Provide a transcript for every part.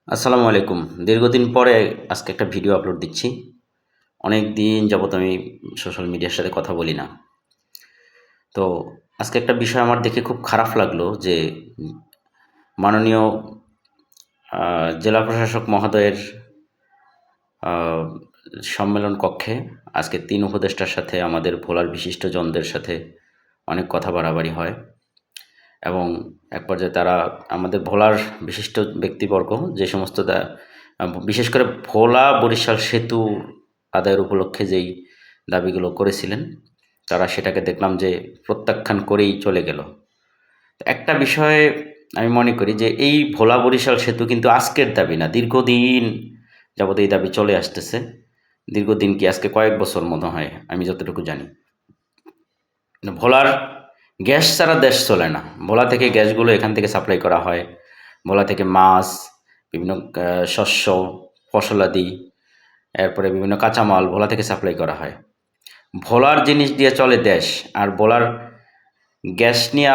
আসসালামু আলাইকুম। দীর্ঘদিন পরে আজকে একটা ভিডিও আপলোড দিচ্ছি। অনেক দিন যাবত আমি সোশ্যাল মিডিয়ার সাথে কথা বলি না। তো আজকে একটা বিষয় আমার দেখে খুব খারাপ লাগলো যে মাননীয় জেলা প্রশাসক মহোদয়ের আ সম্মেলন কক্ষে আজকে ৩ উপদেষ্টার সাথে আমাদের ভোলার বিশিষ্টজনদের সাথে অনেক কথা বাড়াবাড়ি হয় এবং এক পর্যায়ে তারা আমাদের ভোলার বিশিষ্ট ব্যক্তিবর্গ যে সমস্ত বিশেষ করে ভোলা বরিশাল সেতু আদায়ের উপলক্ষে যেই দাবিগুলো করেছিলেন, তারা সেটাকে দেখলাম যে প্রত্যাখ্যান করেই চলে গেল। একটা বিষয়ে আমি মনে করি যে এই ভোলা বরিশাল সেতু কিন্তু আজকের দাবি না, দীর্ঘদিন যাবত এই দাবি চলে আসতেছে। দীর্ঘদিন কি আজকে কয়েক বছর মনে হয় আমি যতটুকু জানি। ভোলার গ্যাস ছাড়া দেশ চলে না। ভোলা থেকে গ্যাসগুলো এখান থেকে সাপ্লাই করা হয়। ভোলা থেকে মাছ, বিভিন্ন শস্য, ফসলাদি, এরপরে বিভিন্ন কাঁচামাল ভোলা থেকে সাপ্লাই করা হয়। ভোলার জিনিস দিয়ে চলে দেশ, আর ভোলার গ্যাস নিয়ে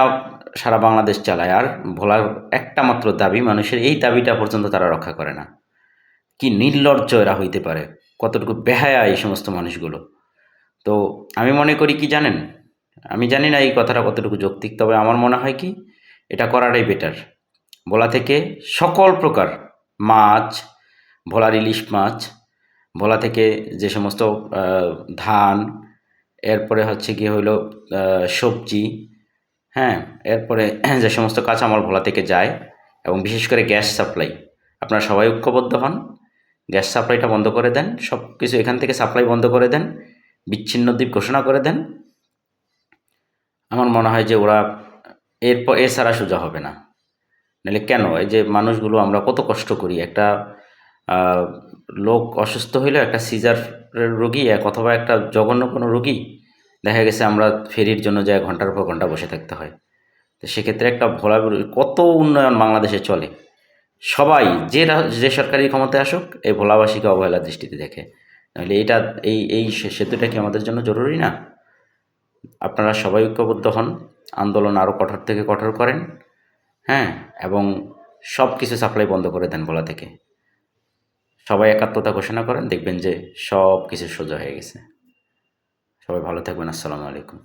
সারা বাংলাদেশ চালায়। আর ভোলার একটা মাত্র দাবি, মানুষের এই দাবিটা পর্যন্ত তারা রক্ষা করে না। কি নির্লজ্জ এরা হইতে পারে! কতটুকু বেহায়া এই সমস্ত মানুষগুলো! তো আমি মনে করি কি জানেন? আমি জানি না এই কথাটা কতটুকু যৌক্তিক, তবে আমার মনে হয় কি এটা করাটাই বেটার। ভোলা থেকে সকল প্রকার মাছ, ভোলার ইলিশ মাছ, ভোলা থেকে যে সমস্ত ধান, এরপরে হচ্ছে গিয়ে হইলো সবজি, হ্যাঁ? এরপরে যে সমস্ত কাঁচামাল ভোলা থেকে যায় এবং বিশেষ করে গ্যাস সাপ্লাই। আপনারা সবাই ঐক্যবদ্ধ হন। গ্যাস সাপ্লাইটা বন্ধ করে দেন। সব কিছু এখান থেকে সাপ্লাই বন্ধ করে দেন। বিচ্ছিন্ন দ্বীপ ঘোষণা করে দেন। আমার মনে হয় যে ওরা এছাড়া সোজা হবে না। নাহলে কেন? এই যে মানুষগুলো আমরা কত কষ্ট করি। একটা লোক অসুস্থ হইলে একটা সিজারের রোগী অথবা একটা জঘন্য কোনো রোগী, দেখা গেছে আমরা ফেরির জন্য যাই ঘন্টার পর ঘন্টা বসে থাকতে হয়। তো সেক্ষেত্রে একটা ভোলা কত উন্নয়ন বাংলাদেশে চলে। সবাই যে সরকারি ক্ষমতায় আসুক এই ভোলাবাসীকে অবহেলার দৃষ্টিতে দেখে। নাহলে এইটা এই সেতুটা কি আমাদের জন্য জরুরি না? আপনারা সবাই ঐক্যবদ্ধ হন, আন্দোলন আরও কঠোর থেকে কঠোর করেন, হ্যাঁ? এবং সব কিছু সাপ্লাই বন্ধ করে দেন ভোলা থেকে। সবাই একাত্মতা ঘোষণা করেন, দেখবেন যে সব কিছু সোজা হয়ে গেছে। সবাই ভালো থাকবেন। আসসালামু আলাইকুম।